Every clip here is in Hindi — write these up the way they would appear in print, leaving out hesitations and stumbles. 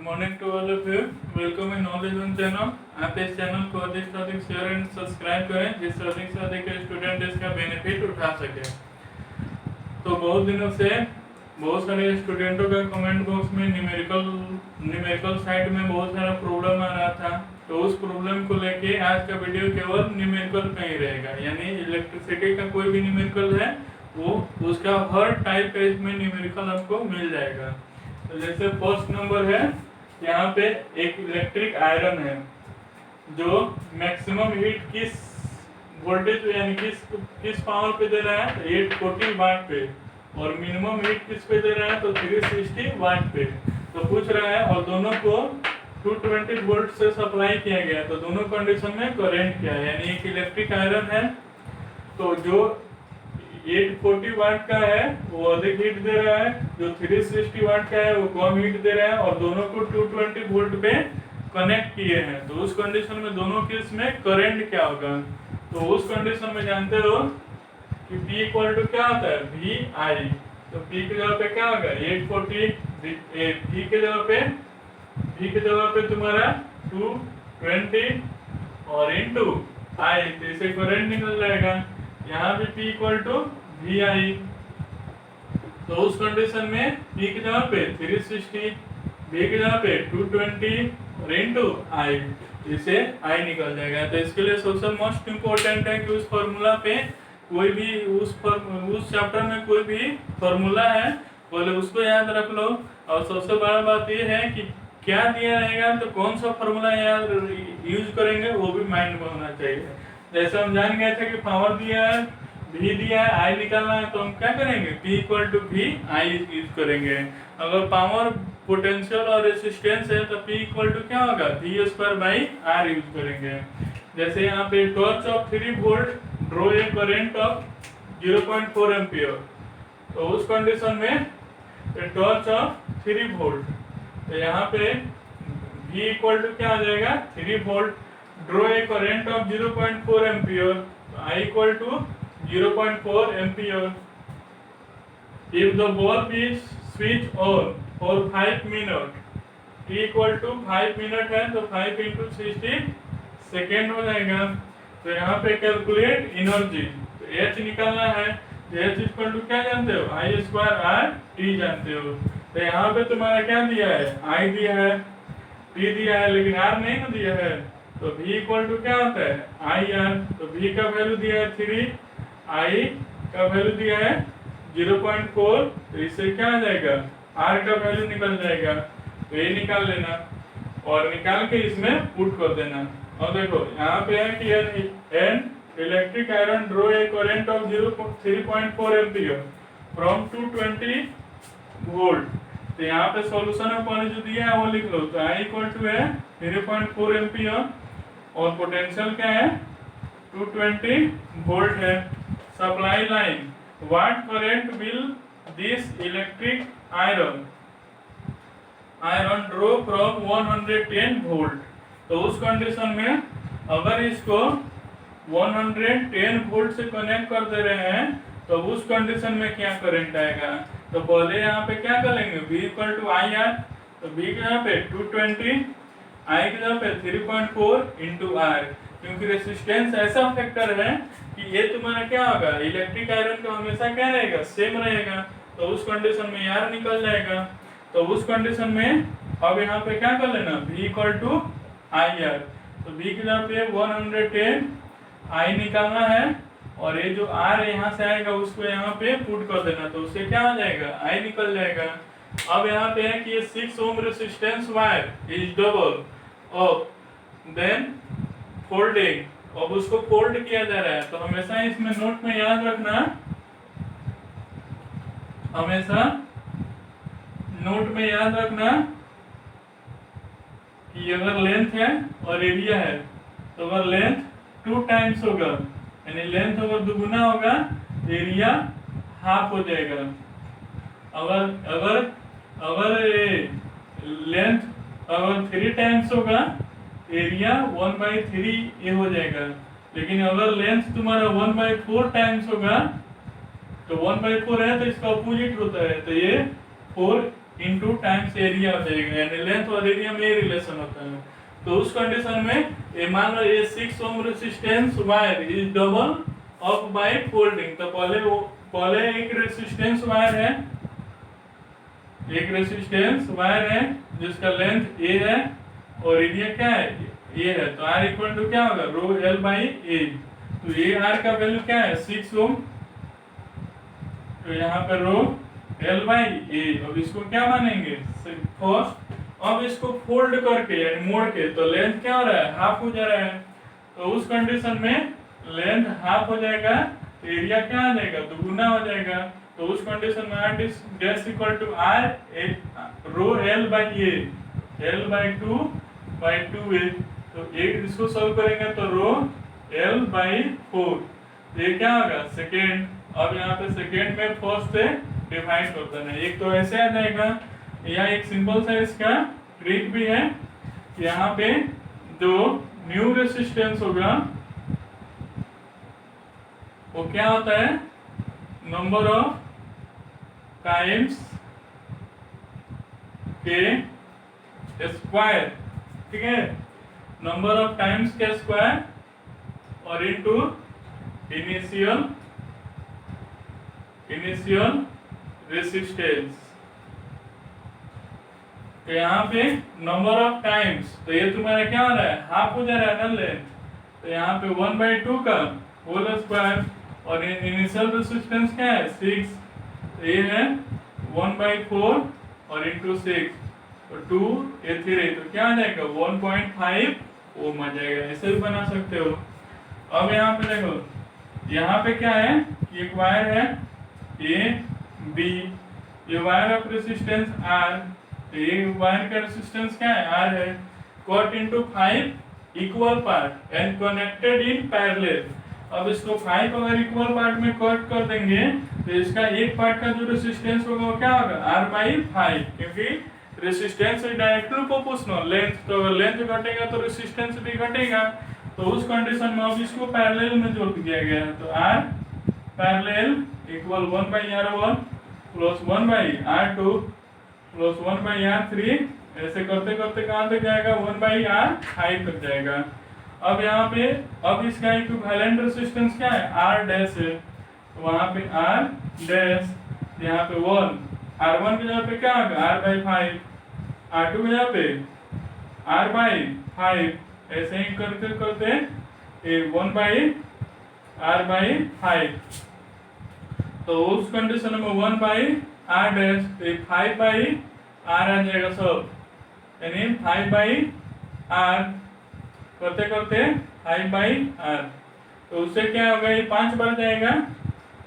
morning to all of you. Welcome in Knowledge One channel. आप इस चैनल को अधिक से अधिक शेयर एंड सब्सक्राइब करें जिससे अधिक से अधिक स्टूडेंट इसका बेनिफिट उठा सके। तो बहुत दिनों से बहुत सारे स्टूडेंटों का कमेंट बॉक्स में न्यूमेरिकल साइड में बहुत सारा प्रॉब्लम आ रहा था। तो उस प्रॉब्लम को लेके आज का वीडियो केवल न्यूमेरिकल का ही रहेगा, यानी इलेक्ट्रिसिटी का कोई भी न्यूमेरिकल है वो उसका हर टाइप पेज में न्यूमेरिकल आपको मिल जाएगा। तो जैसे फर्स्ट नंबर है, यहाँ पे एक इलेक्ट्रिक आयरन है जो मैक्सिमम हीट किस वोल्टेज यानी किस पावर पे दे रहा है, 840 वाट पे, और मिनिमम हीट किस पे दे रहा है तो 360 वाट पे। तो पूछ रहा है और दोनों को 220 वोल्ट से सप्लाई किया गया, तो दोनों कंडीशन में करंट क्या है, यानी एक इलेक्ट्रिक आयरन है तो जो 840 वाट का है वो अधिक हीट दे रहा है, जो 360 वाट का है वो कम हीट दे रहा है, और दोनों को 220 वोल्ट पे कनेक्ट किए हैं। तो उस कंडीशन में दोनों केस में करंट क्या होगा, तो उस कंडीशन में जानते हो कि P इक्वल टू क्या होता है, वी आई। तो P की जगह पे क्या होगा 840, V की जगह पे तुम्हारा 220 और इंटू आई, तो इसे करंट निकल जाएगा। यहाँ भी P इक्वल टू वी आई, तो उस कंडीशन में P की जगह पे 360, V की जगह पे 220 और इंटू आई, इसे आई निकल जाएगा। तो इसके लिए सबसे मोस्ट इम्पोर्टेंट है कि उस फॉर्मूला पे कोई भी उस चैप्टर में कोई भी फॉर्मूला है पहले उसको याद रख लो, और सबसे बड़ा बात ये है कि क्या दिया रहेगा तो कौन सा फॉर्मूला याद यूज करेंगे वो भी माइंड में होना चाहिए। जैसे हम जान गए थे कि पावर दिया है, V दिया है, I निकालना है, तो हम क्या करेंगे P equal to V I use करेंगे। अगर पावर पोटेंशियल और रेसिस्टेंस है तो P इक्वल टू क्या होगा V square by R use करेंगे। जैसे यहाँ पे torch of 3 volt draw a current of 0.4 ampere, तो उस कंडीशन में टॉर्च ऑफ 3 वोल्ट, तो यहाँ पे V इक्वल टू क्या आ जाएगा 3 volt, draw a current of 0.4 ampere, I equal to 0.4 ampere. If the bulb is switched on for 5 minutes, T equal to 5 minute है तो 5 इंटू 60 सेकेंड हो जाएगा। तो यहाँ पे कैलकुलेट एनर्जी, तो H निकालना है, तो H इक्वल टू क्या जानते हो I स्क्वायर R T जानते हो। तो यहाँ पे तुम्हारा क्या दिया है, I दिया है, T दिया है, लेकिन R नहीं ना दिया है, तो V इक्वल टू क्या होता है IR। तो V का वैल्यू दिया है 3, I का वैल्यू दिया है 0.4, तो इससे क्या आ जाएगा R का वैल्यू निकल जाएगा, तो ये निकाल लेना और निकाल के इसमें पुट कर देना। और देखो यहाँ पे है कि an electric iron draw a current of 3.4 ampere from 220 volt, तो यहाँ पे सॉल्यूशन अपन जो दिया है वो लिख लो। तो I इक्वल टू है 3.4 एम्पियर और पोटेंशियल क्या है 220 वोल्ट है। Supply line, what current will this electric iron draw from 110 volt, तो उस कंडीशन में अगर इसको 110 वोल्ट से कनेक्ट कर दे रहे हैं तो उस कंडीशन में क्या करंट आएगा। तो पहले यहाँ पे क्या करेंगे V equal to I R, तो V के यहाँ पे 220, I के यहाँ पे 3.4 इंटू आर, क्योंकि रेसिस्टेंस ऐसा फैक्टर है कि ये तुम्हारा क्या होगा इलेक्ट्रिक आयरन का हमेशा क्या रहेगा सेम रहेगा, तो उस कंडीशन में यार निकल जाएगा। तो उस कंडीशन में अब यहाँ पे क्या कर लेना V equal to I R, तो V की जगह पे 110 I निकालना है और ये जो R यहाँ से आएगा उसको यहाँ पे पुट कर देना, तो उससे क्या आ जाएगा I निकल जाएगा। अब यहाँ पे है कि ये 6 ohm resistance wire is double of then folding, अब उसको फोल्ड किया जा रहा है, तो हमेशा इसमें नोट में याद रखना, हमेशा नोट में याद रखना कि अगर लेंथ है और एरिया है तो अगर लेंथ 2 टाइम्स होगा यानी लेंथ अगर दुगुना होगा एरिया हाफ हो जाएगा। अगर लेंथ अगर 3 टाइम्स होगा एरिया 1/3 ये हो जाएगा, लेकिन अगर लेंथ तुम्हारा 1/4 टाइम्स होगा तो 1/4 है तो इसका अपोजिट होता है, तो ये 4 इनटू टाइम्स एरिया हो जाएगा, यानी लेंथ और एरिया में ये रिलेशन होता है। तो उस कंडीशन में ये मान लो ये 6 ohm resistance wire is double of by folding. तो पहले एक रेजिस्टेंस वायर है, एक रेजिस्टेंस वायर है जिसका लेंथ ए है और एरिया क्या है, ए है। तो R इक्वल टू क्या होगा, रो एल बाई ए। तो ये R का वैल्यू क्या है, 6 ओम। तो यहाँ पे रो एल बाई ए। अब इसको क्या मानेंगे, फर्स्ट। अब इसको फोल्ड करके यानी मोड़ के, तो लेंथ क्या हो रहा है, हाफ हो जा रहा है। तो उस कंडीशन में लेंथ हाफ हो जाएगा, एरिया क्या आ जाएगा, दुगुना हो जाएगा। तो उस कंडीशन में R dash equal to R rho L by A, L by 2/2a। तो एक इसको सॉल्व करेंगे तो रो एल बाई 4, ये क्या होगा, सेकेंड। अब यहाँ पे सेकेंड में फर्स्ट से डिवाइड करते हैं, एक तो ऐसे आ जाएगा। या एक सिंपल सा इसका ट्रिक भी है, यहाँ पे जो न्यू रेजिस्टेंस होगा वो क्या होता है, नंबर ऑफ टाइम्स के स्क्वायर, ठीक है, नंबर ऑफ टाइम्स के स्क्वायर और इनटू इनिशियल रेजिस्टेंस। तो यहाँ पे नंबर ऑफ टाइम्स, तो ये तुम्हारा क्या हो रहा है, हाफ हो जा रहा है ना लेंथ। तो यहाँ पे 1/2 का होल स्क्वायर और इनिशियल रेजिस्टेंस क्या है, 6। तो ये है 1/4 और इनटू 6, तो 2 ये 3, तो क्या आ जाएगा 1.5 ओम आ जाएगा। ऐसे भी बना सकते हो। अब यहाँ पे देखो, यहाँ पे क्या है, एक वायर है ए बी, ये वायर ऑफ रेजिस्टेंस R, ये वायर का रेजिस्टेंस क्या है, R है। Cut into 5 equal part and connected in parallel. अब इसको 5 अगर इक्वल पार्ट में कट कर देंगे तो इसका एक पार्ट का जो रेजिस्टेंस होगा वो क्या होगा, R/5, क्योंकि resistance is directly proportional length, तो अगर लेंथ घटेगा तो रेजिस्टेंस भी घटेगा। तो उस कंडीशन में अब इसको पैरेलल में जोड़ दिया गया है। तो R parallel equal 1/R1 plus 1/R2 plus 1/R3, ऐसे करते करते कहाँ तक जाएगा, 1/R5 तक जाएगा। अब यहाँ पे अब इसका इक्विवेलेंट रेजिस्टेंस क्या है, R डैश है। तो वहाँ पे R डैश, यहाँ पे 1, R1 की जगह पे क्या होगा, R/5, R2 की जगह पे R/5, ऐसे ही करते करते 1/R/5। तो उस कंडीशन में 1/R डैश, 5/R आ जाएगा सब, यानी 5/R करते करते 5/R। तो उससे क्या होगा, ये 5 बार जाएगा,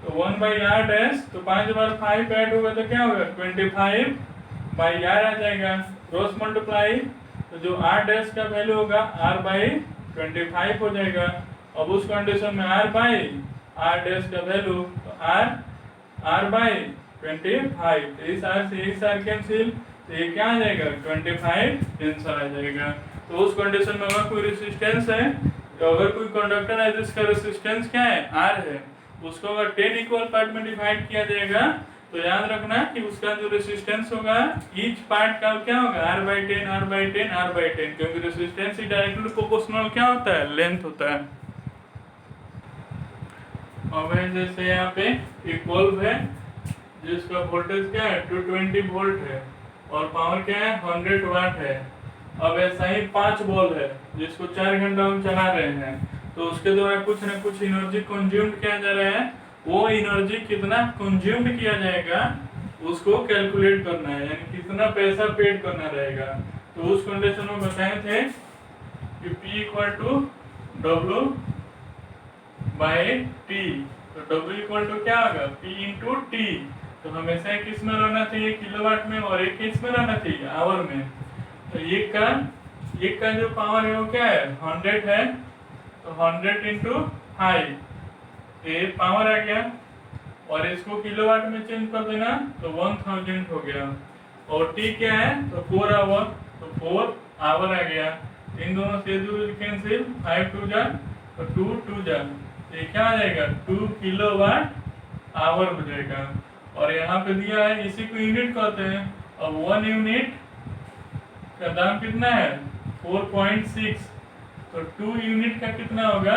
तो 1/R डैश, तो 5 बार 5 ऐड होगा तो क्या होगा, 25/R आ जाएगा। क्रॉस मल्टीप्लाई, तो जो R डैश का वैल्यू होगा R/25 हो जाएगा। अब उस कंडीशन में R/R डैश का वैल्यू, तो R/25, तो इस R से इस R कैंसिल, तो ये क्या आ जाएगा, 25 आंसर आ जाएगा। तो उस कंडीशन में अगर कोई रेजिस्टेंस है, तो अगर कोई कंडक्टर है जिसका रेजिस्टेंस क्या है, R है, उसको अगर 10 इक्वल पार्ट में डिवाइड किया जाएगा तो याद रखना कि उसका जो रेजिस्टेंस होगा ईच पार्ट का क्या होगा, R/10 R/10 R/10, क्योंकि रेजिस्टेंस ही डायरेक्टली प्रोपोर्शनल क्या होता है, लेंथ होता है। अब जैसे यहाँ पे एक बल्ब है जिसका वोल्टेज क्या है, 220 वोल्ट है और पावर क्या है, 100 वाट है। अब ऐसा ही 5 बॉल है जिसको 4 घंटा हम चला रहे हैं, तो उसके द्वारा कुछ न कुछ एनर्जी कंज्यूम्ड किया जा रहा है। वो एनर्जी कितना कंज्यूम्ड किया जाएगा उसको कैलकुलेट करना है, यानी कितना पैसा पेड करना रहेगा। तो उस कंडीशन में बताए थे कि P इक्वल टू W/T। तो W इक्वल टू क्या होगा, P इंटू T। तो हमेशा किस में रहना चाहिए, किलोवाट में, और एक किस में रहना चाहिए, आवर में। तो एक का जो पावर है वो क्या है, 100 है, तो 100 इंटू 5, ये पावर आ गया, और इसको किलोवाट में चेंज कर देना तो 1000 हो गया। और T क्या है, तो 4 आवर, तो 4 आवर आ गया। इन दोनों से कैंसिल, 5 2 जा, तो 2 2 जा, ये क्या आ जाएगा, 2 किलोवाट आवर हो जाएगा। और यहाँ पे दिया है, इसी को यूनिट कहते हैं। अब 1 यूनिट का दाम कितना है 4.6, तो 2 यूनिट का कितना होगा,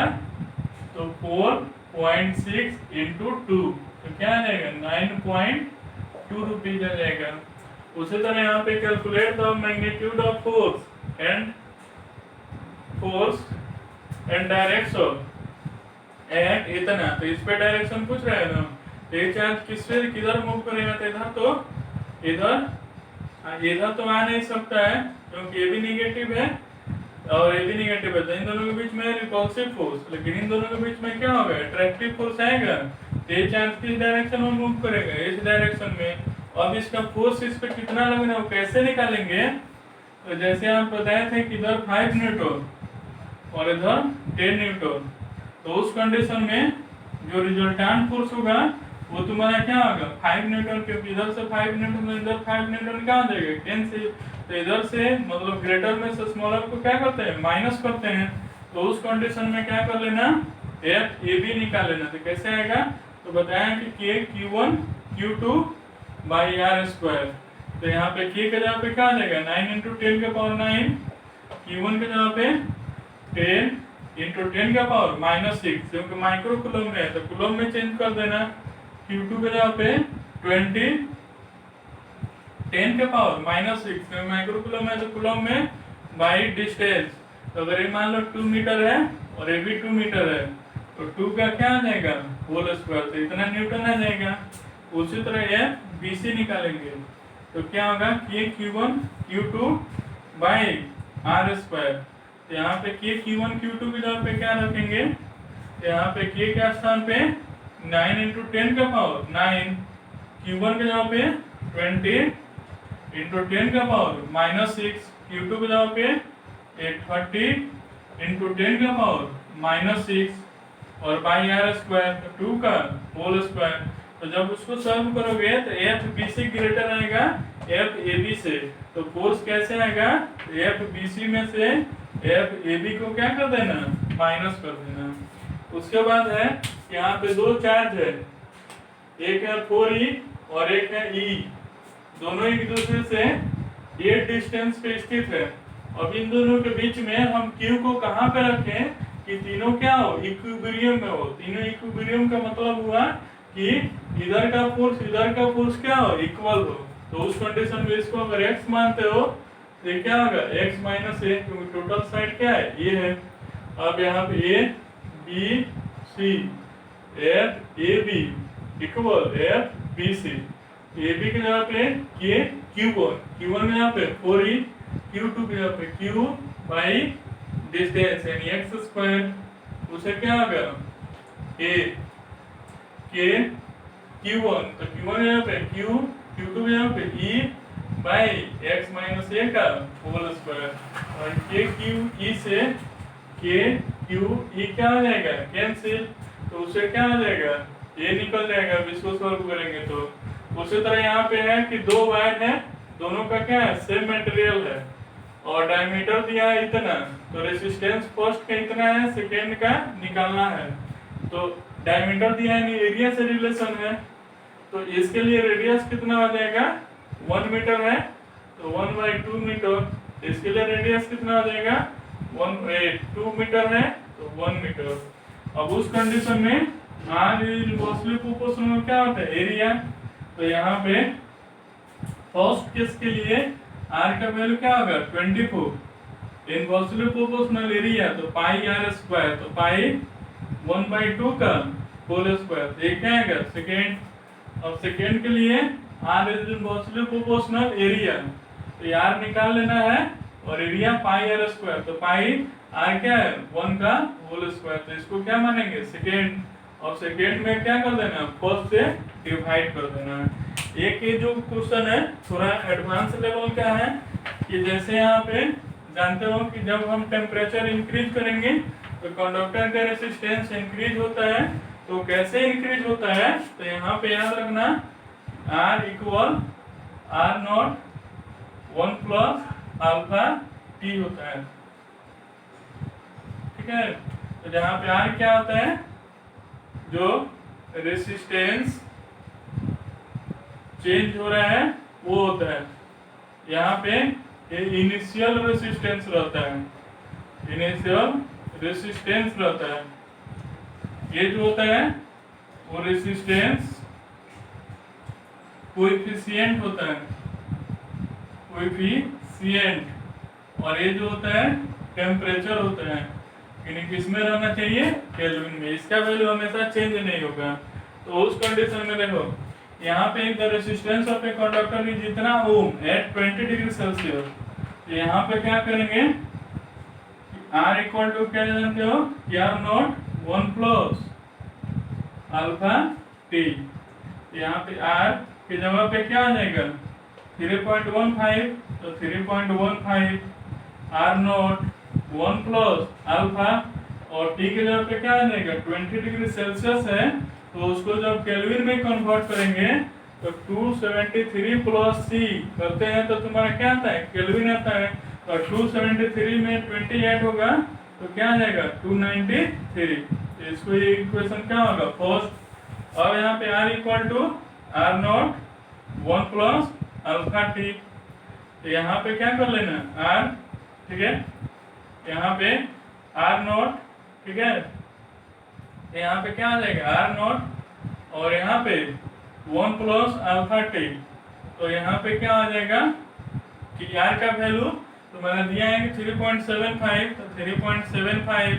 तो 4.6 इंटू 2, तो क्या आ जाएगा 9.2 रुपीज आ जाएगा। उसी तरह यहाँ पे calculate the magnitude of force and direction and इतना, तो इस पे डायरेक्शन पूछ रहा है ना, तो ये चार्ज किससे किधर मूव करेगा, तो इधर, तो इधर तो आ नहीं सकता है क्योंकि ये भी नेगेटिव है और ये भी नेगेटिव है, तो इन दोनों के बीच में रिपल्सिव फोर्स, लेकिन इन दोनों के बीच में क्या होगा, अट्रैक्टिव फोर्स आएगा, तो ये चार्ज किस डायरेक्शन में मूव करेगा, इस डायरेक्शन में। अब इसका फोर्स इस पे कितना लगना है वो कैसे निकालेंगे, तो जैसे आप बताए थे कि इधर 5 न्यूटन और इधर 10 न्यूटन, तो उस कंडीशन में जो रिजल्टेंट फोर्स होगा वो तुम्हारा क्या होगा 5 न्यूटन, क्योंकि इधर से 5 न्यूटन इधर 5 न्यूटन क्या हो जाएगा 10 से, तो इधर से मतलब ग्रेटर में से स्मॉलर को क्या करते हैं माइनस करते हैं, तो उस कंडीशन में क्या कर लेना एफ ए बी निकाल लेना, तो कैसे आएगा, तो बताया कि के Q1 Q2 by are square, तो यहाँ पे के के जगह पे क्या आ जाएगा 9 इंटू 10 के पावर 9, Q1 के जगह पे 10 इंटू 10 का पावर -6, क्योंकि माइक्रो कूलम में है तो कूलम में चेंज कर देना, Q2 के जगह पे 20 10 के पावर -6, क्योंकि माइक्रो कूलम है तो कूलम में बाई डिस्टेंस, तो अगर ये मान लो 2 मीटर है और ये भी 2 मीटर है, तो 2 का क्या आ जाएगा होल स्क्वायर, तो इतना न्यूटन आ जाएगा। उसी तरह ये BC निकालेंगे, तो क्या होगा के Q1 Q2 by are square, तो यहाँ पे के Q1 Q2 की जगह पे क्या रखेंगे, तो यहाँ पे के के स्थान पे 9 इंटू 10 का पावर 9, Q1 के जगह पे 20 इंटू 10 का पावर -6, Q2 के जगह पे 30 इंटू 10 का पावर -6 और बाई आर स्क्वायर, तो 2 का होल स्क्वायर, तो जब उसको सॉल्व करोगे तो एफ बी सी ग्रेटर आएगा एफ ए बी से, तो फोर्स कैसे आएगा एफ बी सी में से एफ ए बी को क्या कर देना माइनस कर देना। उसके बाद है यहाँ पे दो चार्ज है, एक है 4E और एक है E, दोनों एक दूसरे से ये डिस्टेंस पे स्थित है। अब इन दोनों के बीच में हम Q को कहाँ पे रखें कि तीनों क्या हो इक्विलिब्रियम में हो, तीनों इक्विलिब्रियम का मतलब हुआ कि इधर का फोर्स क्या हो इक्वल हो, तो उस कंडीशन में इसको अगर x मानते हो तो ये क्या होगा x माइनस ए, क्योंकि टोटल साइड क्या है ये है। अब यहाँ पे A B C F A B equal F B C, A B के जगह पे के Q1 के जगह पे 4E, Q2 के जगह पे Q बाई डिस्टेंस यानी x स्क्वायर, उसे क्या होगा ए के Q1, तो Q1 यहाँ पे Q, Q2 यहाँ पे E बाई x माइनस ए का होल स्क्वायर, और के Q E से के Q E क्या आ जाएगा कैंसिल, तो उसे क्या आ जाएगा ये निकल जाएगा इसको सॉल्व करेंगे तो। उसी तरह यहाँ पे है कि दो वायर है, दोनों का क्या है सेम मटेरियल है और डायमीटर दिया है इतना, तो रेजिस्टेंस फर्स्ट का इतना है सेकेंड का निकालना है, तो डायमीटर दिया है एरिया से रिलेशन है, तो इसके लिए रेडियस कितना आ जाएगा 1 मीटर है तो 1/2 मीटर, इसके लिए रेडियस कितना आ जाएगा 2 मीटर है तो 1 मीटर। अब उस कंडीशन में R इनवर्सली प्रोपोर्शनल क्या होता है एरिया, तो यहाँ पे फर्स्ट केस के लिए R का वैल्यू क्या होगा 24, इनवर्सली प्रोपोर्शनल एरिया तो पाई आर स्क्वायर, तो पाई 1/2 का होल स्क्वायर, तो ये क्या आएगा सेकेंड। अब सेकेंड के लिए R is inversely proportional area, तो R निकाल लेना है और एरिया पाई आर स्क्वायर, तो पाई R क्या है 1 का होल स्क्वायर, तो इसको क्या मानेंगे सेकेंड, और सेकेंड में क्या कर देना फर्स्ट से डिवाइड कर देना। एक ये जो क्वेश्चन है थोड़ा एडवांस लेवल का है कि जैसे यहाँ पे जानते हो कि जब हम टेम्परेचर इंक्रीज करेंगे तो कंडक्टर का रेजिस्टेंस इंक्रीज होता है, तो कैसे इंक्रीज होता है, तो यहाँ पे याद रखना R equal R0 1 plus alpha T होता है, ठीक है। तो जहाँ पे R क्या होता है जो रेजिस्टेंस चेंज हो रहा है वो होता है, यहाँ पे ये इनिशियल रेसिस्टेंस रहता है, इनिशियल रेसिस्टेंस रहता है। ये जो होता है वो रेसिस्टेंस कोएफिशिएंट होता है, कोएफिशिएंट। और ये जो होता है टेम्परेचर होता है, यानी किसमें रहना चाहिए, केल्विन में। इसका वैल्यू हमेशा चेंज नहीं होगा। तो उस कंडीशन में देखो यहाँ पे the resistance of a conductor is जितना ओम एट 20 डिग्री सेल्सियस। तो यहाँ पे क्या करेंगे, R इक्वल टू क्या जानते हो, R naught 1 plus alpha T. यहाँ पे R की जगह पे क्या आ जाएगा 3.15, तो 3.15 R नॉट 1 प्लस अल्फा, और टी की जगह पे क्या आ जाएगा 20 डिग्री सेल्सियस है, तो उसको जब केल्विन में कन्वर्ट करेंगे तो 273 प्लस सी करते हैं तो तुम्हारा क्या आता है, केल्विन आता है। तो 273 में 20 ऐड होगा तो क्या आ जाएगा 293। तो इसको ये इक्वेशन क्या होगा फर्स्ट। अब यहाँ पे R equal to R naught 1 plus alpha T. तो यहाँ पे क्या कर लेना R, ठीक है, यहाँ पे R नॉट, ठीक है, यहाँ पे क्या आ जाएगा R नॉट और यहाँ पे 1 प्लस अल्फा टी। तो यहाँ पे क्या आ जाएगा कि R का वैल्यू तुम्हारा दिया है कि 3.75, तो 3.75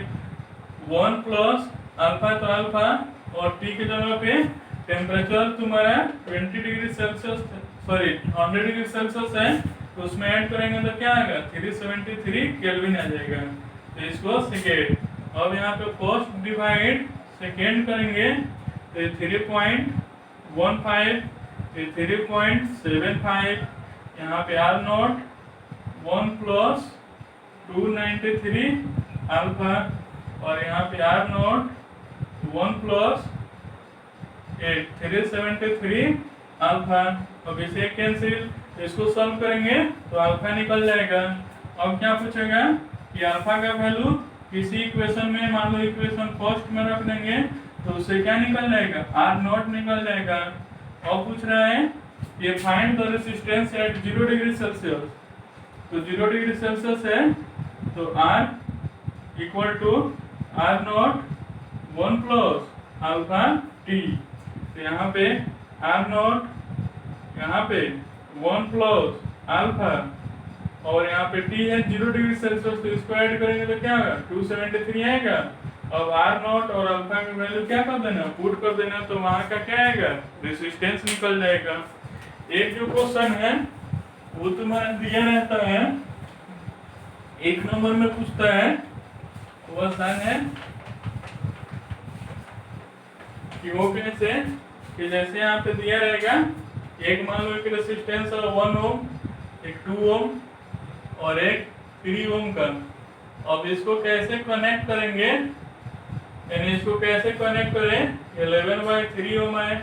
1 प्लस अल्फा तो अल्फा, और टी की जगह पे टेम्परेचर तुम्हारा 20 degree Celsius, sorry 100 degree Celsius है, तो उसमें ऐड करेंगे तो क्या आएगा 373 केल्विन आ जाएगा। तो इसको सेकेंड, अब यहाँ पे फर्स्ट डिवाइड सेकेंड करेंगे तो 3.15, 3.75, यहाँ पे R नॉट 1 प्लस 293 अल्फा, और यहाँ पे R नॉट 1 प्लस 373 अल्फा। अब इसे कैंसिल, इसको सॉल्व करेंगे तो अल्फा निकल जाएगा। अब क्या पूछेगा कि अल्फा का वैल्यू किसी इक्वेशन में, मान लो इक्वेशन फर्स्ट में रख देंगे तो उससे क्या निकल जाएगा R नॉट निकल जाएगा। अब पूछ रहा है ये find the resistance at 0 degree Celsius. तो 0 डिग्री सेल्सियस है तो R equal to R naught 1 plus alpha T. तो यहाँ पे R नॉट, यहाँ पे 1 प्लस अल्फा, और यहाँ पे T है 0 डिग्री सेल्सियस, तो इसको ऐड करेंगे तो क्या होगा 273 आएगा। अब R नॉट और अल्फा की वैल्यू क्या कर देना, पुट कर देना, तो वहाँ का क्या आएगा रेसिस्टेंस निकल जाएगा। एक जो क्वेश्चन है वो तुम्हारा दिया रहता है, 1 नंबर में पूछता है, वो आसान है कि वो कैसे, कि जैसे यहाँ पे दिया रहेगा एक मान लो कि रेसिस्टेंस है 1 ओम, एक 2 ओम और एक 3 ओम का। अब इसको कैसे कनेक्ट करेंगे, यानी इसको कैसे कनेक्ट करें, 11/3 ओम आए,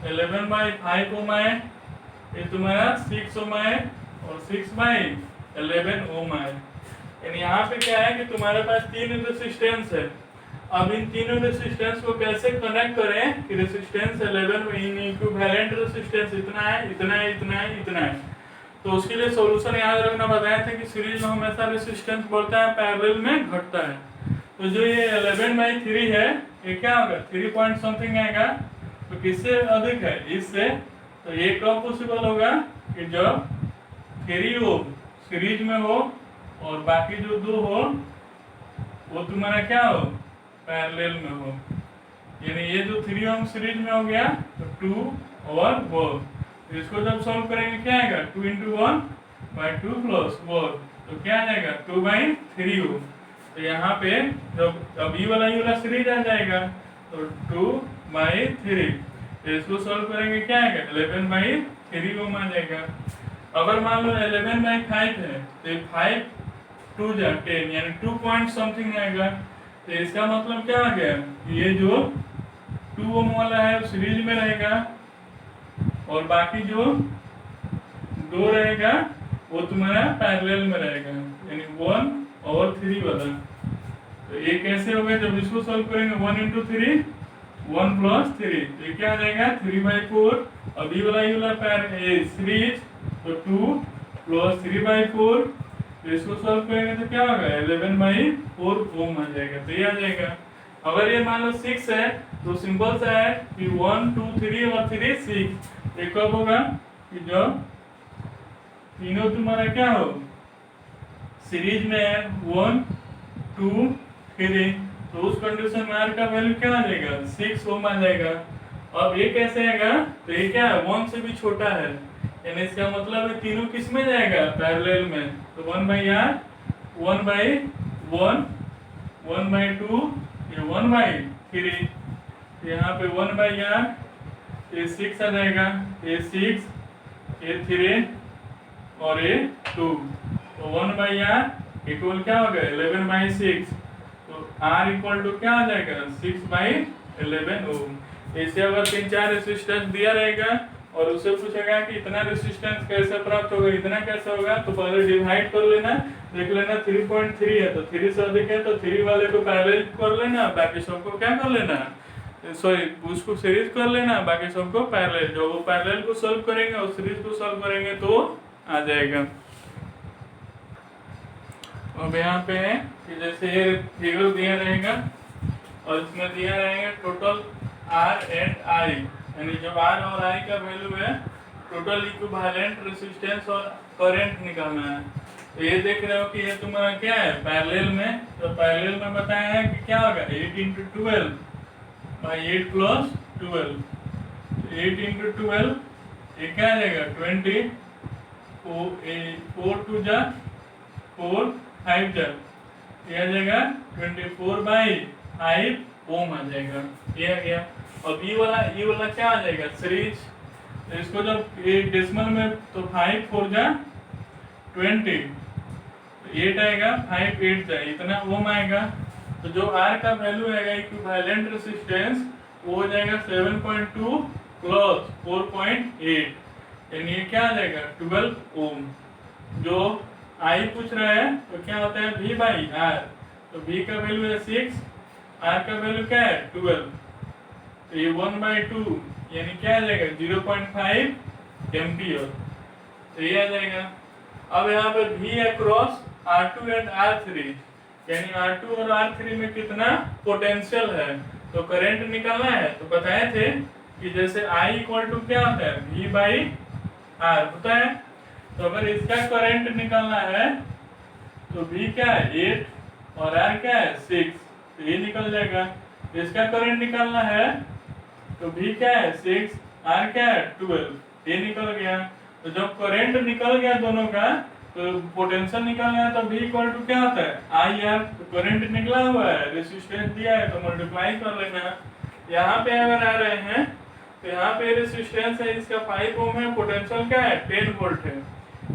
11/5 ओम आए, ये तुम्हारा 6 ओम आए और 6/11 ओम आए। यानी यहाँ पे क्या है कि तुम्हारे पास 3 रेसिस्टेंस है। अब इन तीनों रेसिस्टेंस को कैसे कनेक्ट करें कि रेसिस्टेंस 11 इन इक्विवेलेंट रेसिस्टेंस इतना है, इतना है, इतना है, इतना है। तो उसके लिए सॉल्यूशन याद रखना बताया था कि सीरीज में हमेशा रेसिस्टेंस बढ़ता है, पैरेलल में घटता है। तो जो ये 11/3 है ये क्या होगा 3 पॉइंट समथिंग आएगा, तो किससे अधिक है, इससे। तो ये कब पॉसिबल होगा कि जब 3 ओम सीरीज में हो और बाकी जो 2 हो वो तुम्हारा क्या हो पैरेलल में हो। यानी ये जो 3 ओम सीरीज में हो गया तो 2 और 4, तो इसको जब सॉल्व करेंगे क्या आएगा 2 × 1/2 + 4, तो क्या आ जाएगा 2/3 ओम। तो यहाँ पे जब अब ये वाला सीरीज आ जाएगा तो 2/3, तो इसको सॉल्व करेंगे क्या आएगा 11/3 ओम आ जाएगा। अगर मान लो 11/5 है तो 5 2 जा 10, यानी 2 पॉइंट समथिंग आएगा। तो इसका मतलब क्या आ गया, ये जो 2 ओम वाला है वो सीरीज में रहेगा और बाकी जो 2 रहेगा वो तुम्हारा पैरेलल में रहेगा, यानी 1 और 3 वाला। तो ये कैसे होगा, जब इसको सॉल्व करेंगे 1 × 3 1 + 3, तो क्या आ जाएगा 3/4। अब ये वाला सीरीज तो 2 प्लस 3/4, इसको सॉल्व करेंगे तो क्या होगा 11/4 ओम आ जाएगा। तो ये आ जाएगा। अगर ये मान लो 6 है तो सिंपल सा है कि 1 2 3 और 3 6। ये कब होगा कि जब तीनों तुम्हारा क्या हो सीरीज में है 1 2 3, तो उस कंडीशन में आर का वैल्यू क्या आ जाएगा 6 ओम आ जाएगा। अब ये कैसे आएगा, तो ये क्या है 1 से भी छोटा है, यानी इसका मतलब है तीनों किस में जाएगा पैरेलल में। तो 1/r 1/1 1/2 ये 1/3, यहाँ पे 1/r ये 6 आ जाएगा, ये 6 ये 3 और ये 2, तो 1/r इक्वल क्या हो गया 11/6। तो r इक्वल टू क्या आ जाएगा 6/11 ओम। ऐसे अगर 3-4 रेजिस्टेंस दिया रहेगा और उससे पूछेगा कि इतना रेजिस्टेंस कैसे प्राप्त होगा, इतना कैसे होगा, तो पहले डिवाइड कर लेना, देख लेना 3.3 है तो 3 से अधिक है तो 3 वाले को पैरेलल कर लेना, बाकी सबको क्या कर लेना सॉरी उसको सीरीज कर लेना, बाकी सबको पैरेलल। जो वो पैरेलल को सॉल्व करेंगे और सीरीज को सॉल्व करेंगे तो आ जाएगा। अब यहाँ पे है कि जैसे ये फिगर दिया रहेगा और इसमें दिया रहेगा टोटल R एंड I, यानी जब R और I का वैल्यू है टोटल इक्विवेलेंट रेजिस्टेंस और करंट निकालना है। तो ये देख रहे हो कि ये तुम्हारा क्या है पैरेलल में, तो पैरेलल में बताया है कि क्या होगा 8 × 12 by 8 + 12, 8 × 12 ये क्या आ जाएगा 20, 4 2 जा 4 5 जा ये आ जाएगा 24/5 ओम आ जाएगा। ये आ गया। और ये वाला क्या आ जाएगा सीरीज, तो इसको जब एक डेसिमल में तो 5 4 जा 20, 8 आएगा 5 8 जा इतना ओम आएगा। तो जो R का वैल्यू आएगा इक्विवेलेंट रेजिस्टेंस वो हो जाएगा 7.2 + 4.8, यानी ये क्या आ जाएगा 12 ओम। जो I पूछ रहा है तो क्या होता है V/R, तो V का वैल्यू है 6, R का वैल्यू क्या है 12, तो ये 1/2 यानी क्या आ जाएगा 0.5 एम्पियर, तो ये आ जाएगा। अब यहाँ पे V across R2 and R3, यानी R2 और R3 में कितना पोटेंशियल है, तो करंट निकालना है। तो बताए थे कि जैसे I इक्वल टू क्या होता है V/R होता है, तो अगर इसका करंट निकालना है तो V क्या है 8 और R क्या है 6, तो ये निकल जाएगा। इसका करंट निकालना है तो V क्या है 6 R क्या है 12, ये निकल गया। तो जब करंट निकल गया दोनों का तो पोटेंशियल निकालना है, तो V इक्वल टू क्या होता है IR, तो करंट निकला हुआ है रेजिस्टेंस दिया है तो मल्टीप्लाई कर लेना। यहाँ पे अगर आ रहे हैं तो यहाँ पे रेजिस्टेंस है इसका 5 ओम है, पोटेंशियल क्या है 10 वोल्ट है,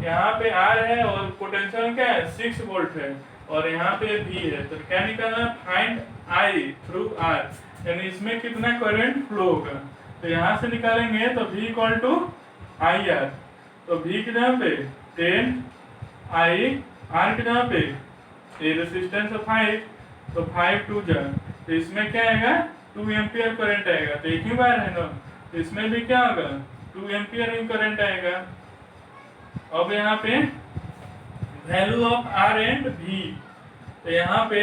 यहाँ पे R है और पोटेंशियल क्या है 6 वोल्ट है, और यहाँ पे V है। तो क्या निकालना फाइंड I थ्रू R, यानी इसमें कितना करंट फ्लो होगा, तो यहाँ से निकालेंगे तो V इक्वल टू IR, तो V कितना पे 10 I R कितना पे ये रेजिस्टेंस है 5, तो 5 2 जा, तो इसमें क्या आएगा 2 एम्पियर करंट आएगा, तो एक ही बार है ना, तो इसमें भी क्या होगा 2 एम्पियर ही करंट आएगा। अब यहाँ पे value of R and V, तो यहाँ पे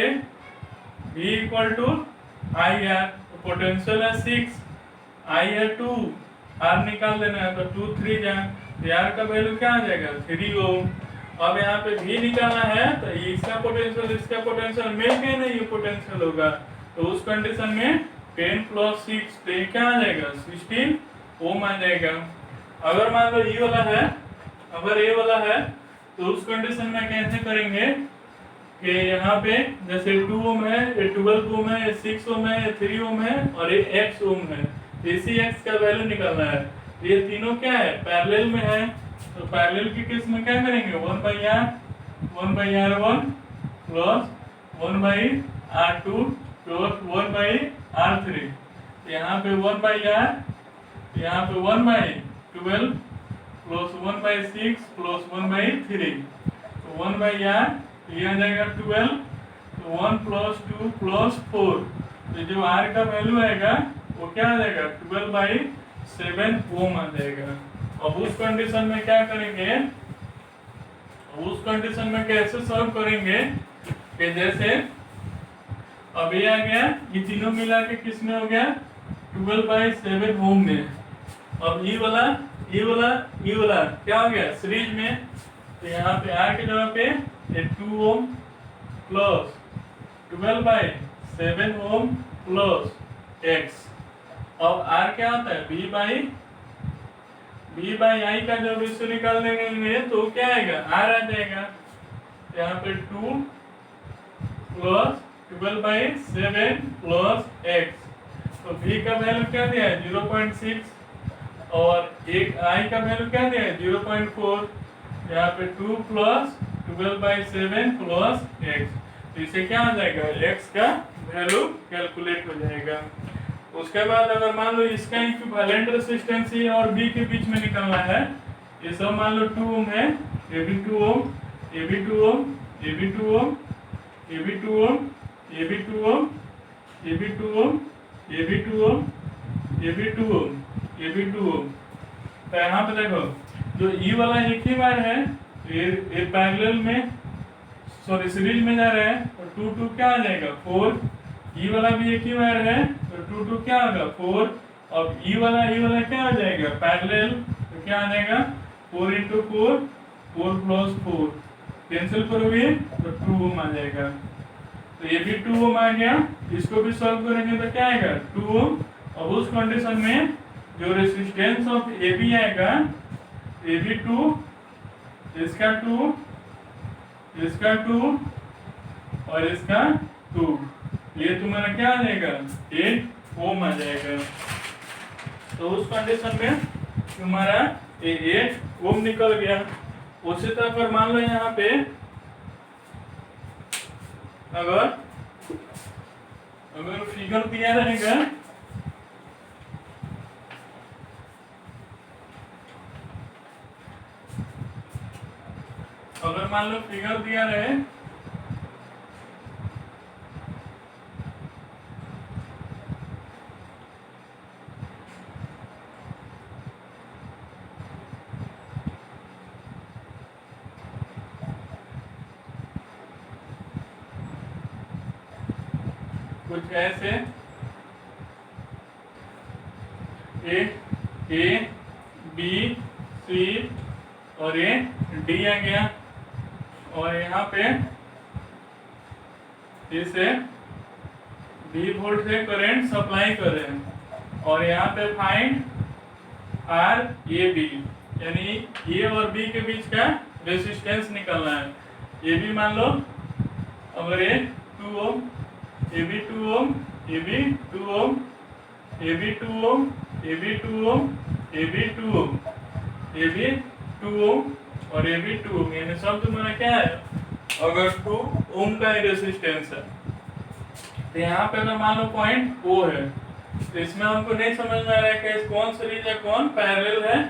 V इक्वल टू IR, तो पोटेंशियल है 6, I है 2, R निकाल देना है तो 2 3 जा, तो R का वैल्यू क्या आ जाएगा 3 ओम। अब यहाँ पे V निकालना है तो इसका पोटेंशियल मिल के नहीं ये पोटेंशियल होगा, तो उस कंडीशन में 10 + 6 तो ये क्या आ जाएगा 16 ओम आ जाएगा। अगर मान लो ये वाला है, अगर ये वाला है तो उस कंडीशन में कैसे करेंगे कि यहाँ पे जैसे 2 ओम है, ये 12 ओम है, ये 6 ओम है, ये 3 ओम है और ये x ओम है, इसी x का वैल्यू निकालना है। ये तीनों क्या है पैरेलल में है, तो पैरेलल की केस में क्या करेंगे 1/R 1/R1 plus 1/R2 plus 1/R3, यहाँ पे 1/R, यहाँ पे 1/12 प्लस 1/6 प्लस 1/3, तो 1/R ये आ जाएगा 12, तो 1 + 2 + 4, तो जो R का वैल्यू आएगा वो क्या आ जाएगा 12/7 ओम आ जाएगा। अब उस कंडीशन में क्या करेंगे उस कंडीशन में कैसे सॉल्व करेंगे कि जैसे अब ये आ गया, ये तीनों मिला के किस में हो गया 12/7 ओम में। अब ये वाला क्या हो गया सीरीज में, तो यहाँ पे आर के जगह पे ये 2 ohm plus 12/7 ohm plus x. अब आर क्या होता है बी बाई आई का जब रेशियो निकाल देंगे तो क्या आएगा आर आ जाएगा। यहाँ पे 2 प्लस 12/7 प्लस एक्स, तो v का वैल्यू क्या दिया है 0.6 और एक i का वैल्यू क्या दिया है 0.4। यहाँ पे 2 प्लस 12/7 प्लस x, तो इसे क्या आ जाएगा x का वैल्यू कैलकुलेट हो जाएगा। उसके बाद अगर मान लो इसका इक्विवेलेंट रेजिस्टेंस ए और b के बीच में निकालना है, ये सब मान लो 2 ओम है, ये भी 2 ओम, ये भी 2 ओम, ये भी 2 ओम, ये भी 2 ओम, ये भी 2 ओम, ये भी 2 ओम, ये भी 2 ओम, ये भी 2 ओम, ये भी 2 ओम। तो यहाँ पे देखो जो ई वाला एक ही बार है, ये पैरेलल में सॉरी सीरीज में जा रहा है, और 2 2 क्या आ जाएगा 4। ई वाला भी एक ही बार है, तो 2 2 क्या होगा 4। अब ई वाला क्या आ जाएगा पैरेलल, तो क्या आ जाएगा 4 × 4 4 + 4 कैंसिल करोगे तो 2 ओम आ जाएगा। तो ये भी 2 ओम आ गया, इसको भी सॉल्व करेंगे तो क्या आएगा 2 ओम। अब उस कंडीशन में जो रेजिस्टेंस ऑफ ए बी आएगा, ए बी 2, इसका 2, इसका 2 और इसका 2, ये तुम्हारा क्या आ जाएगा 8 ओम आ जाएगा। तो उस कंडीशन में तुम्हारा ये 8 ओम निकल गया। उसी तरह पर मान लो यहाँ पे अगर फिगर दिया रहेगा, अगर मान लो फिगर दिया रहे कुछ ऐसे, ए बी सी और ये डी आ गया, और यहाँ पे इसे 20 वोल्ट से करंट सप्लाई कर रहे हैं, और यहाँ पे फाइंड आर ए बी, यानी ए और बी के बीच का रेजिस्टेंस निकालना है। ये भी मान लो अगर ये 2 ओम, ये भी 2 ओम, ये भी 2 ओम, ये भी 2 ओम, ये भी 2 ओम, ये भी 2 ओम, ये भी 2 ओम और ये भी 2 ओम, यानी सब तुम्हारा क्या है अगर 2 ओम का रेजिस्टेंस है। तो यहाँ पे अगर मान लो पॉइंट ओ है, तो इसमें हमको नहीं समझ में आ रहा है कि कौन सीरीज है कौन पैरेलल है,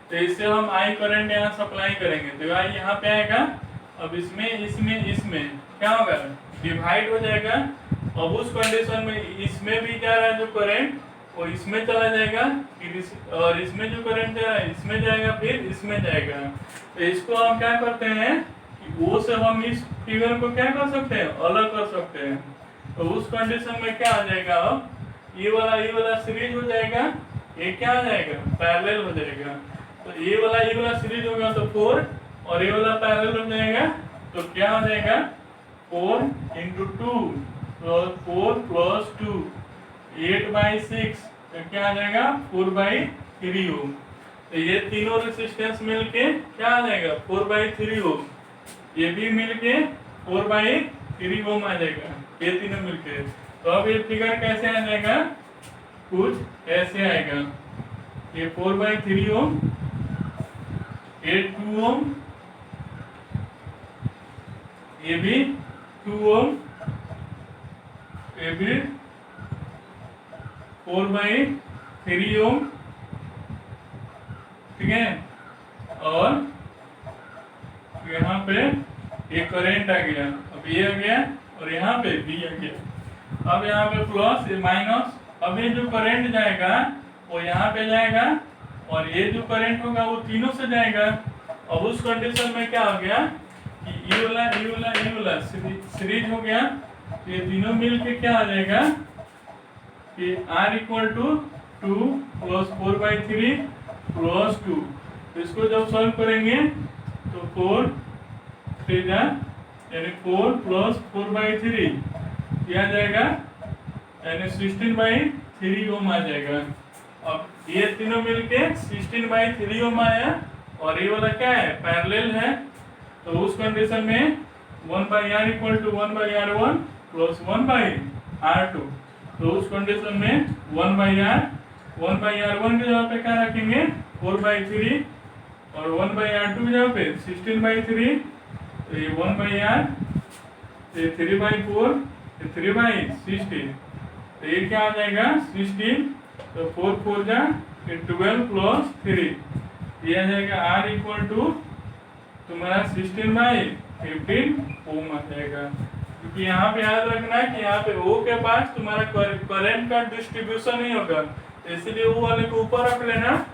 तो इससे हम आई करंट यहाँ सप्लाई करेंगे, तो आई यहाँ पे आएगा। अब इसमें क्या होगा डिवाइड हो जाएगा। अब उस कंडीशन में इसमें भी जा रहा है जो करंट वो इसमें चला जाएगा, फिर और इसमें जो करंट जा रहा है इसमें जाएगा, फिर इसमें जाएगा। तो इसको हम क्या करते हैं कि वो से हम इस फिगर को क्या कर सकते हैं अलग कर सकते हैं। तो उस कंडीशन में क्या आ जाएगा, अब ये वाला सीरीज हो जाएगा, ये क्या आ जाएगा पैरेलल हो जाएगा। तो ये वाला सीरीज होगा तो 4 और ये वाला पैरेलल हो जाएगा, तो क्या हो जाएगा 4 × 2 4 + 2 8/6, तो क्या आ जाएगा 4/3 ओम। तो ये तीनों रेजिस्टेंस मिलके क्या आ जाएगा 4/3 ओम, ये भी मिलके 4/3 ओम आ जाएगा, ये तीनों मिलके। तो अब ये फिगर कैसे आ जाएगा, कुछ ऐसे आएगा, ये 4/3 ओम, ये 2 ओम, ये भी 2 ओम, ये भी 4/3 ओम, ठीक है। और यहाँ पे ये करंट आ गया, अब ये आ गया और यहाँ पे बी आ गया। अब यहाँ पे प्लस ये माइनस, अब ये जो करंट जाएगा वो यहाँ पे जाएगा, और ये जो करंट होगा वो तीनों से जाएगा। अब उस कंडीशन में क्या हो गया ई वाला सीरीज हो गया। ये तीनों मिल के क्या आ जाएगा कि r equal to 2 plus 4/3 plus 2। इसको जब सॉल्व करेंगे तो 4 3 यानी 4 प्लस 4/3 क्या आ जाएगा यानी 16/3 ओम आ जाएगा। अब ये तीनों मिलके 16/3 ओम आया और ये वाला क्या है पैरेलल है। तो उस कंडीशन में 1/r equal to 1/r1 plus 1/r2। तो उस कंडीशन में 1/r1 की जगह पे क्या रखेंगे 4/3 और 1/r2 की जगह पे 16/3। तो ये 1/r, ये 3/4, ये 3/16। तो ये क्या आ जाएगा 16। तो 4 4 जा 12 प्लस 3 ये आ जाएगा r इक्वल टू तुम्हारा 16/15 ओम आ जाएगा। क्योंकि यहाँ पे याद रखना कि यहाँ पे O के पास तुम्हारा करंट का डिस्ट्रीब्यूशन नहीं होगा, इसलिए वो वाले को ऊपर रख लेना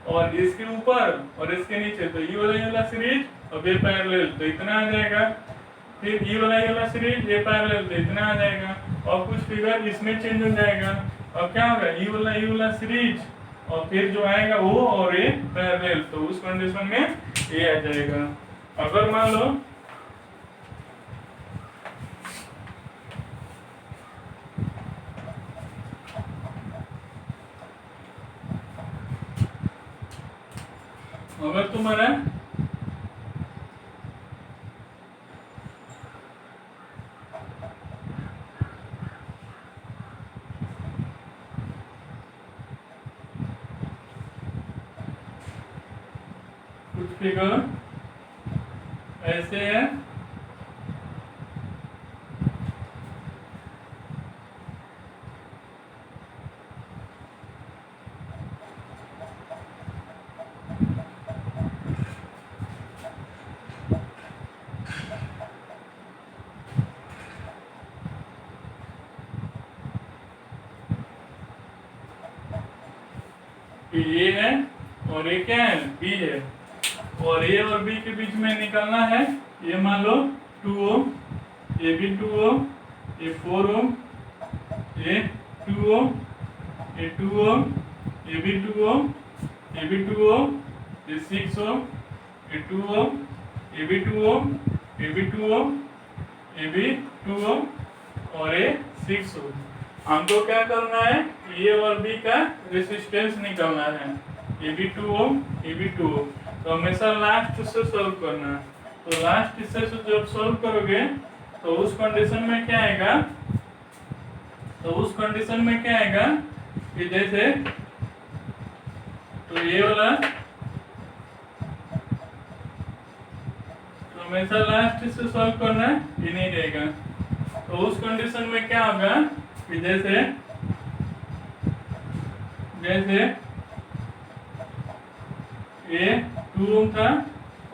और इसके ऊपर और इसके नीचे। तो ये वाला सीरीज और ये पैरेलल तो इतना आ जाएगा। फिर ये वाला सीरीज ये पैरेलल तो इतना आ जाएगा और कुछ फिगर इसमें चेंज हो जाएगा। अब क्या होगा ये वाला सीरीज और फिर जो आएगा वो और ये पैरेलल। तो उस कंडीशन में ये आ जाएगा। अगर मान लो अगर तुम्हारा कुछ फिगर ऐसे है कि ये है और ये क्या है बी है और ए और बी के बीच में निकलना है। ये मान लो 2 ओम, ये भी 2 ओम, ये 4 ओम, ये 2 ओम, ये 2 ओम, ये भी 2 ओम, ये भी 2 ओम, ये 6 ओम, ये 2 ओम, ये भी 2 ओम, ये भी 2 ओम, ये भी 2 ओम और ये 6 ओम। हमको क्या करना है ए और बी का रेसिस्टेंस निकालना है। ये भी 2 ओम, ये भी 2 ओम। तो हमेशा लास्ट से सॉल्व करना है। तो लास्ट से जब सॉल्व करोगे तो उस कंडीशन में क्या आएगा कि जैसे तो ये वाला तो हमेशा लास्ट से सॉल्व करना है, ये नहीं रहेगा। तो उस कंडीशन में क्या होगा कि जैसे ये 2 ओम था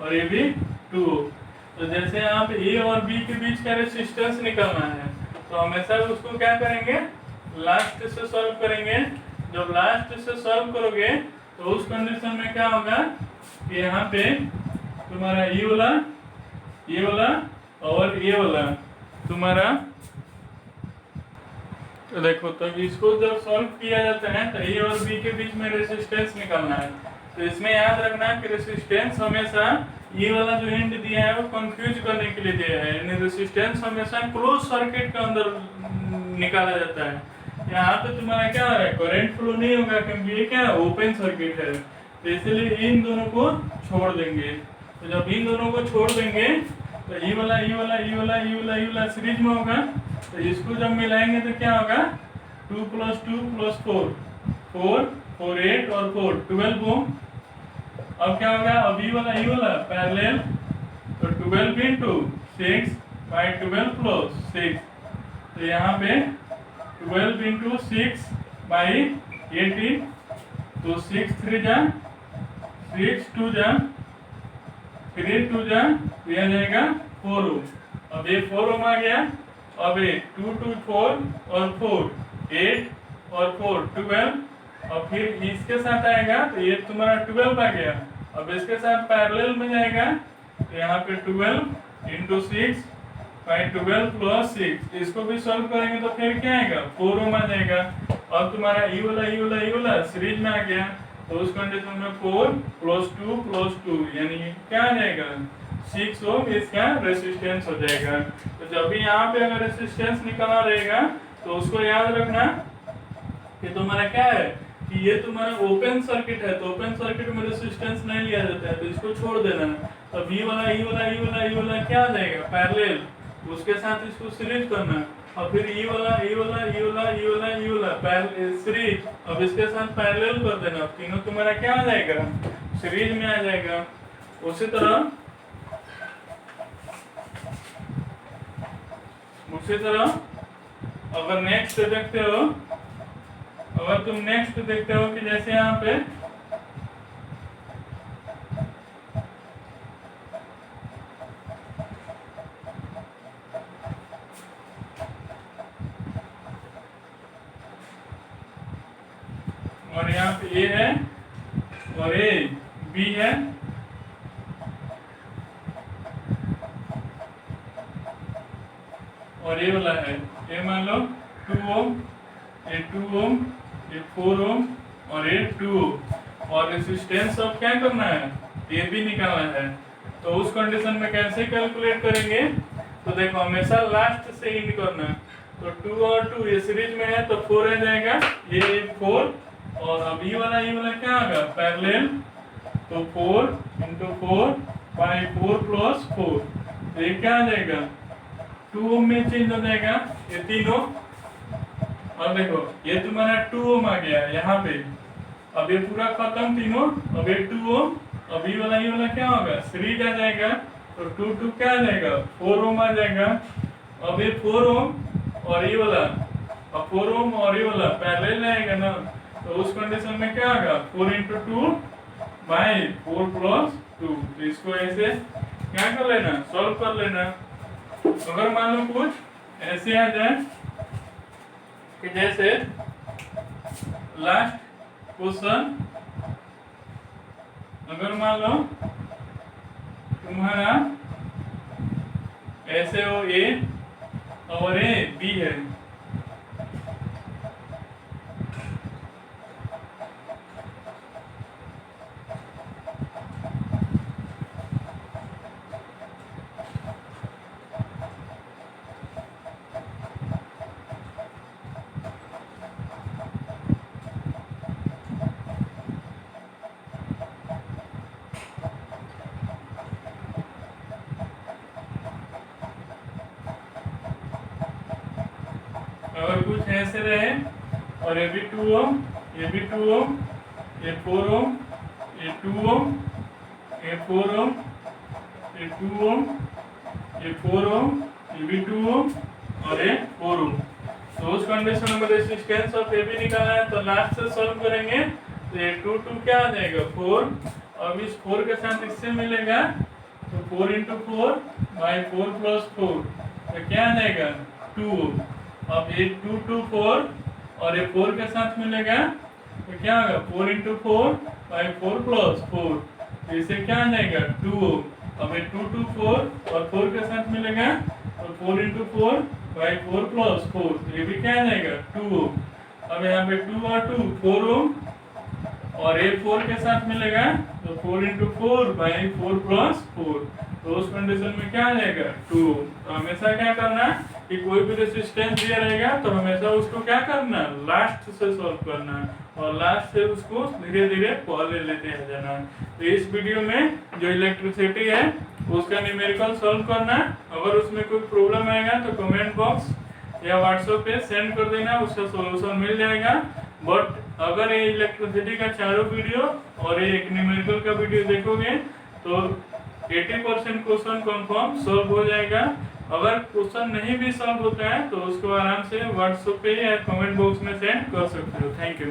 और ये भी 2 ओम। तो जैसे यहाँ पे ए और बी के बीच का रेसिस्टेंस निकालना है तो हमेशा उसको क्या करेंगे लास्ट से सॉल्व करेंगे। जब लास्ट से सॉल्व करोगे तो उस कंडीशन में क्या होगा कि यहाँ पे तुम्हारा ये वाला और ये वाला तुम्हारा तो देखो तब इसको जब सॉल्व किया जाता है तो ए और बी के बीच में रेसिस्टेंस निकालना है। तो इसमें याद रखना कि रेसिस्टेंस हमेशा ये वाला जो हिंट दिया है वो कंफ्यूज करने के लिए दिया है, यानी रेसिस्टेंस हमेशा क्लोज सर्किट के अंदर निकाला जाता है। यहाँ पे तुम्हारा क्या हो रहा है करंट फ्लो नहीं होगा क्योंकि ये क्या है ओपन सर्किट है। तो इसलिए इन दोनों को छोड़ देंगे। तो जब इन दोनों को छोड़ देंगे तो ये वाला सीरीज में होगा। तो इसको जब मिलाएंगे तो क्या होगा 2 + 2 + 4 4 8 और 4 12 ओम। अब क्या होगा अब ये वाला पैरेलल तो 12 × 6/12 + 6। तो यहाँ पे 12 × 6/18 तो 6 3 जा 6 2 जा 3 2 जा ये आ जाएगा 4 ओम। अब ये 4 ओम आ गया। अब ये 2 2 4 और 4 8 और 4 12 और फिर इसके साथ आएगा तो ये तुम्हारा 12 आ गया। अब इसके साथ पैरेलल में जाएगा तो यहाँ पे 12 इंटू 6 बाई 12 प्लस 6, इसको भी सॉल्व करेंगे तो फिर क्या आएगा 4 ओम आ जाएगा। अब तुम्हारा ई वाला सीरीज में आ गया, तो उस कंडीशन में 4 प्लस 2 यानी क्या आ जाएगा 6 ओम इसका रेसिस्टेंस हो जाएगा। तो जब भी यहाँ पे अगर रेसिस्टेंस निकालना रहेगा तो उसको याद रखना कि तुम्हारा क्या है कि ये तुम्हारा ओपन सर्किट है, तो ओपन सर्किट में रेसिस्टेंस नहीं लिया जाता है, तो इसको छोड़ देना। तो ई वाला क्या आ जाएगा पैरेलल, उसके साथ इसको सीरीज करना, और फिर ई वाला पैरेलल सीरीज, अब इसके साथ पैरेलल कर देना, तीनों तुम्हारा क्या आ जाएगा सीरीज में आ जाएगा। उसी तरह अगर नेक्स्ट देखते हो, अगर तुम नेक्स्ट देखते हो कि जैसे यहाँ पे और यहाँ पे ए है और ए बी है, और ये वाला है, ये मान लो 2 ओम, ये 2 ओम, ये 4 ओम और ये 2 ओम, और रेजिस्टेंस अब क्या करना है ये भी निकालना है। तो उस कंडीशन में कैसे कैलकुलेट करेंगे, तो देखो हमेशा लास्ट से इंड करना, तो 2 और 2 ये सीरीज में है तो 4 आ जाएगा, ये 4, और अब ये वाला क्या होगा पैरेलल, तो 4 इंटू 4 बाई 4 प्लस 4, तो ये क्या आ जाएगा 2 ओम में चेंज हो जाएगा ये तीनों। और देखो ये तुम्हारा 2 ओम आ गया यहाँ पे, अब ये पूरा खत्म तीनों, अब ये 2 ओम, अब ये वाला क्या होगा सीरीज आ जाएगा, तो 2 क्या आ जाएगा 4 ओम आ जाएगा। अब ये 4 ओम और ये वाला, अब 4 ओम और ये वाला पैरेलल रहेगा ना, तो उस कंडीशन में क्या होगा 4 इंटू 2 बाई 4 प्लस 2, तो इसको ऐसे क्या कर लेना सॉल्व कर लेना। अगर मान लो कुछ ऐसे आ जाए कि जैसे लास्ट क्वेश्चन, अगर मान लो तुम्हारा ऐसे हो ए और ए बी है, अगर कुछ ऐसे रहे और ये भी 2 ओम, ये भी 2 ओम, ये 4 ओम, ये 2 ओम, ये 4 ओम, ये 2 ओम, ये 4 ओम, ये भी 2 ओम और ये 4 ओम, तो उस कंडीशन में रेजिस्टेंस ऑफ ए भी निकालना है, तो लास्ट से सॉल्व करेंगे, तो ये 2 क्या आ जाएगा 4, अब इस 4 के साथ इससे मिलेगा, तो 4 इंटू 4 बाई 4 प्लस 4, तो क्या आ जाएगा 2 ओम। अब ये 2 4 और ये 4 के साथ मिलेगा, तो क्या होगा 4 इंटू 4 बाई 4 प्लस 4, तो इसे क्या आ जाएगा 2 ओम। अब ये 2 4 और 4 के साथ मिलेगा, तो 4 इंटू 4 बाई 4 प्लस 4, तो ये भी क्या आ जाएगा 2 ओम। अब यहाँ पे 2 और 2 4 ओम, और ये 4 के साथ मिलेगा, तो 4 इंटू 4 बाई 4 प्लस 4, तो उस कंडीशन में क्या आ जाएगा 2 ओम। तो हमेशा क्या करना कि कोई भी रेजिस्टेंस दिया रहेगा तो हमेशा उसको क्या करना लास्ट से सॉल्व करना, और लास्ट से उसको धीरे धीरे पहले लेते हैं जाना। तो इस वीडियो में जो इलेक्ट्रिसिटी है उसका न्यूमेरिकल सॉल्व करना, अगर उसमें कोई प्रॉब्लम आएगा तो कमेंट बॉक्स या व्हाट्सएप पे सेंड कर देना, उसका सॉल्यूशन मिल जाएगा। बट अगर ये इलेक्ट्रिसिटी का चारों वीडियो और ये एक न्यूमेरिकल का वीडियो देखोगे तो 80% क्वेश्चन कंफर्म सॉल्व हो जाएगा। अगर क्वेश्चन नहीं भी सॉल्व होता है तो उसको आराम से व्हाट्सएप पे या कमेंट बॉक्स में सेंड कर सकते हो। Thank you.